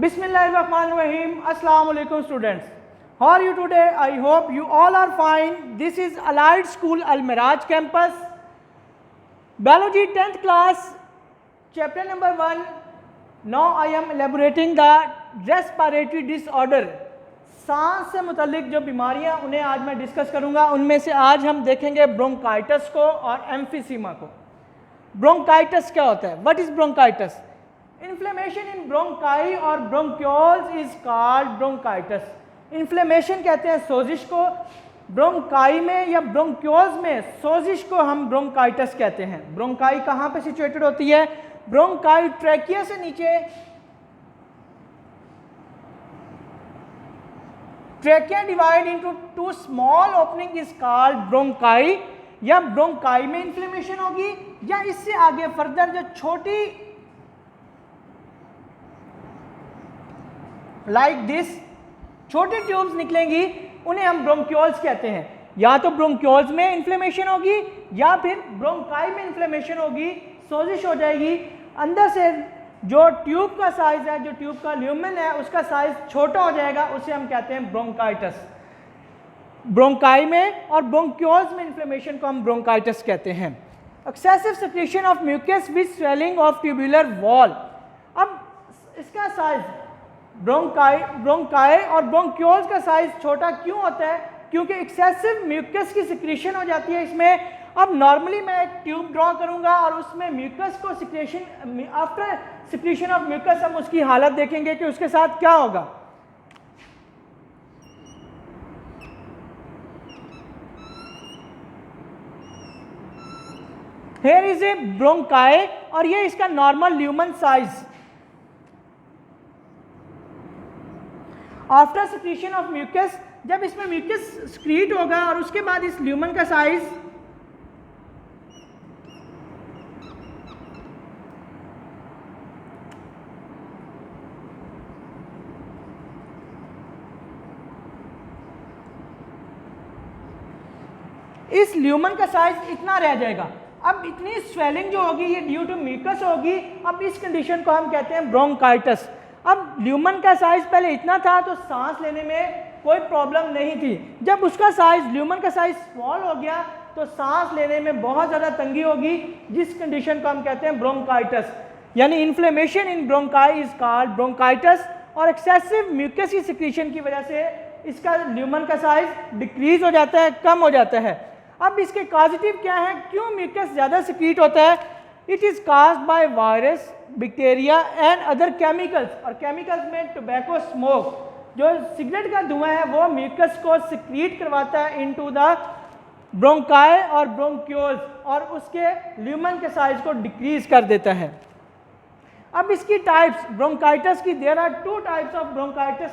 Bismillahirrahmanirrahim. Assalamu alaikum students. How are you today? I hope you all are fine. This is Allied School Al Miraj campus. Biology 10th class, chapter number 1. Now I am elaborating the respiratory disorder. सांस से मुतल्लिक जो बीमारियां उन्हें आज मैं discuss करूंगा। उनमें से आज हम देखेंगे ब्रोंकाइटिस को और एम्फीसीमा को। ब्रोंकाइटिस क्या होता है? What is bronchitis? Inflammation in bronchi और bronchioles is called bronchitis. Inflammation कहते हैं सोजिश को, ब्रोंकाई में या ब्रोंक्यूल्स में सोजिश को हम ब्रोंकाइटिस कहते हैं। ब्रोंकाई कहाँ पे सिचुएटेड होती है? ब्रोंकाई ट्रैकिया से नीचे, trachea divide into two small opening is called bronchi. या ब्रोंकाई में इन्फ्लेमेशन होगी या इससे आगे फर्दर जो छोटी लाइक दिस छोटी ट्यूब्स निकलेंगी उन्हें हम ब्रोंक्यूल्स कहते हैं। या तो ब्रोंक्यूल्स में इन्फ्लेमेशन होगी या फिर ब्रोंकाई में इन्फ्लेमेशन होगी, सोजिश हो जाएगी। अंदर से जो ट्यूब का साइज है, जो ट्यूब का ल्यूमेन है, उसका साइज छोटा हो जाएगा, उसे हम कहते हैं ब्रोंकाइटिस। ब्रोंकाई में और ब्रोंक्यूल्स में इन्फ्लेमेशन को हम ब्रोंकाइटिस कहते हैं। Excessive secretion of mucus with swelling of tubular wall. अब इसका साइज ब्रोंकाई और ब्रोंक्यूल्स का साइज छोटा क्यों होता है? क्योंकि एक्सेसिव म्यूकस की सिक्रेशन हो जाती है इसमें। अब नॉर्मली मैं एक ट्यूब ड्रॉ करूंगा और उसमें म्यूकस को secretion, after secretion of mucus हम उसकी हालत देखेंगे कि उसके साथ क्या होगा। Here is a ब्रोंकाई और ये इसका normal lumen size. After secretion of mucus, जब इसमें म्यूकस सिक्रीट होगा और उसके बाद इस ल्यूमन का साइज इस ल्यूमन का साइज इतना रह जाएगा। अब इतनी स्वेलिंग जो होगी ये ड्यू टू म्यूकस होगी। अब इस कंडीशन को हम कहते हैं ब्रोंकाइटिस। अब ल्यूमन का साइज पहले इतना था तो सांस लेने में कोई प्रॉब्लम नहीं थी। जब उसका साइज, ल्यूमन का साइज स्मॉल हो गया तो सांस लेने में बहुत ज़्यादा तंगी होगी, जिस कंडीशन को हम कहते हैं ब्रोंकाइटिस। यानी inflammation in bronchi is called bronchitis. और एक्सेसिव म्यूकस की सिक्रीशन की वजह से इसका ल्यूमन का साइज डिक्रीज हो जाता है, कम हो जाता है। अब इसके कॉजेटिव क्या है? क्यों म्यूकस ज़्यादा सिक्रीट होता है? It is caused by virus, bacteria and other chemicals. और केमिकल्स में टोबैको स्मोक, जो सिगरेट का धुआं है, वो म्यूकस को सिक्रीट करवाता है इनटू द ब्रोंकाई और ब्रोंक्यूल्स और उसके ल्यूमन के साइज को डिक्रीज कर देता है। अब इसकी टाइप्स ब्रोंकाइटिस की, there are two types of bronchitis,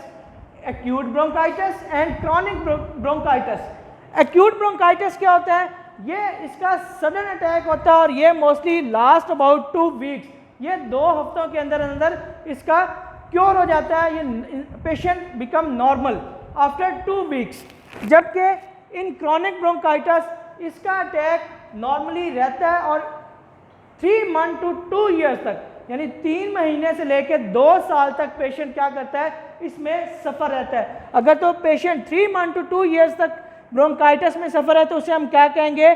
acute bronchitis and chronic bronchitis. Acute bronchitis क्या होता है? ये इसका सडन अटैक होता है और ये मोस्टली लास्ट अबाउट 2 वीक्स। ये 2 हफ्तों के अंदर अंदर इसका क्योर हो जाता है। ये patient become normal after 2 weeks. जबकि इन क्रॉनिक ब्रोंकाइटिस इसका अटैक नॉर्मली रहता है और 3 मंथ टू 2 ईयर्स तक, यानी 3 महीने से लेकर 2 साल तक पेशेंट क्या करता है? इसमें सफ़र रहता है। अगर तो पेशेंट 3 मंथ टू 2 ईयर्स तक ब्रोंकाइटिस में सफ़र है तो उसे हम क्या कहेंगे?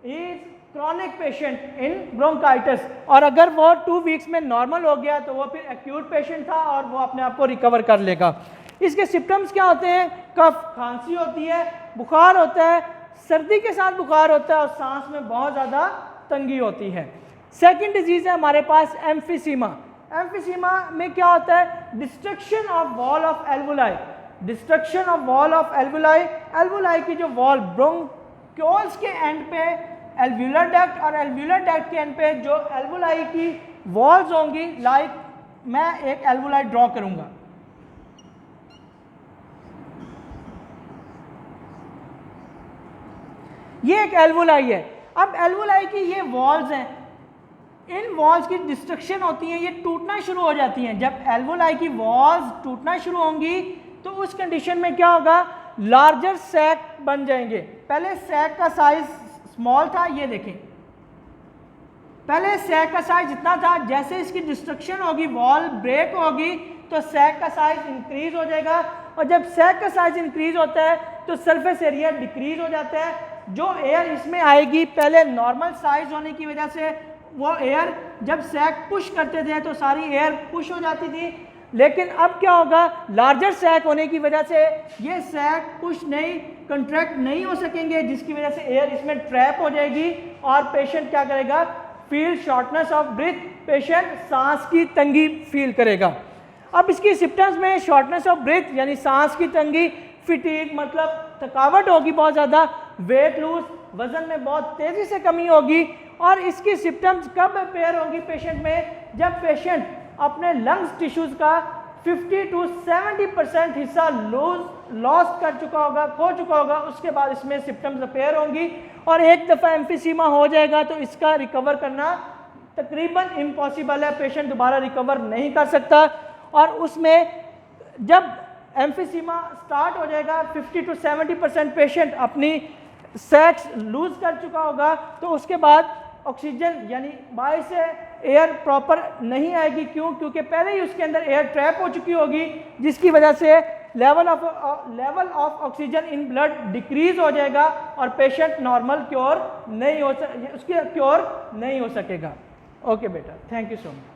Is chronic patient in bronchitis. और अगर वो 2 वीक्स में नॉर्मल हो गया तो वो फिर एक्यूट पेशेंट था और वो अपने आप को रिकवर कर लेगा। इसके सिम्टम्स क्या होते हैं? कफ, खांसी होती है, बुखार होता है, सर्दी के साथ बुखार होता है और सांस में बहुत ज़्यादा तंगी होती है। सेकेंड डिजीज़ है हमारे पास एम्फीसीमा। एम्फीसीमा में क्या होता है? Destruction of wall of alveoli. Destruction of wall of alveoli, alveoli की जो वॉल, ब्रोंक्यूल्स के एंड पे एल्वुलर डक्ट और एल्वुलर डक्ट के एंड पे जो एल्वुलाई की वॉल्स होंगी, लाइक मैं एक एल्वुलाई ड्रॉ करूंगा। ये एक एल्वुलाई है। अब एल्वुलाई की ये वॉल्स हैं, इन वॉल्स की डिस्ट्रक्शन होती है, ये टूटना शुरू हो जाती हैं। जब एल्वुलाई की वॉल्स टूटना शुरू होंगी तो उस कंडीशन में क्या होगा? लार्जर सैक बन जाएंगे। पहले सैक का साइज स्मॉल था, ये देखें, पहले सैक का साइज इतना था, जैसे इसकी डिस्ट्रक्शन होगी, वॉल ब्रेक होगी तो सैक का साइज इंक्रीज हो जाएगा, और जब सैक का साइज इंक्रीज होता है तो सरफेस एरिया डिक्रीज हो जाता है। जो एयर इसमें आएगी पहले नॉर्मल साइज होने की वजह से वो एयर जब सैक पुश करते थे तो सारी एयर पुश हो जाती थी, लेकिन अब क्या होगा, लार्जर सैक होने की वजह से ये सैक पुश नहीं, कंट्रैक्ट नहीं हो सकेंगे, जिसकी वजह से एयर इसमें ट्रैप हो जाएगी और पेशेंट क्या करेगा, feel shortness of breath, patient सांस की तंगी फील करेगा। अब इसकी सिम्टम्स में शॉर्टनेस ऑफ ब्रीथ यानी सांस की तंगी, फिटीग मतलब थकावट होगी बहुत ज़्यादा, वेट लूज वजन में बहुत तेज़ी से कमी होगी, और इसकी सिम्टम्स कब अपेयर होंगी पेशेंट में, जब पेशेंट अपने लंग्स टिश्यूज़ का 50 to 70% हिस्सा लॉस कर चुका होगा, खो चुका होगा, उसके बाद इसमें सिम्टम्स अपेयर होंगी। और एक दफ़ा एम्फीसीमा हो जाएगा तो इसका रिकवर करना तकरीबन इम्पॉसिबल है, पेशेंट दोबारा रिकवर नहीं कर सकता। और उसमें जब एम्फीसीमा स्टार्ट हो जाएगा 50 to 70% पेशेंट अपनी सैक्स लूज कर चुका होगा, तो उसके बाद ऑक्सीजन यानी बाहर से एयर प्रॉपर नहीं आएगी। क्यों? क्योंकि पहले ही उसके अंदर एयर ट्रैप हो चुकी होगी, जिसकी वजह से level of oxygen in blood decrease हो जाएगा और पेशेंट नॉर्मल क्योर नहीं हो क्योर नहीं हो सकेगा। ओके बेटा, थैंक यू सो मच।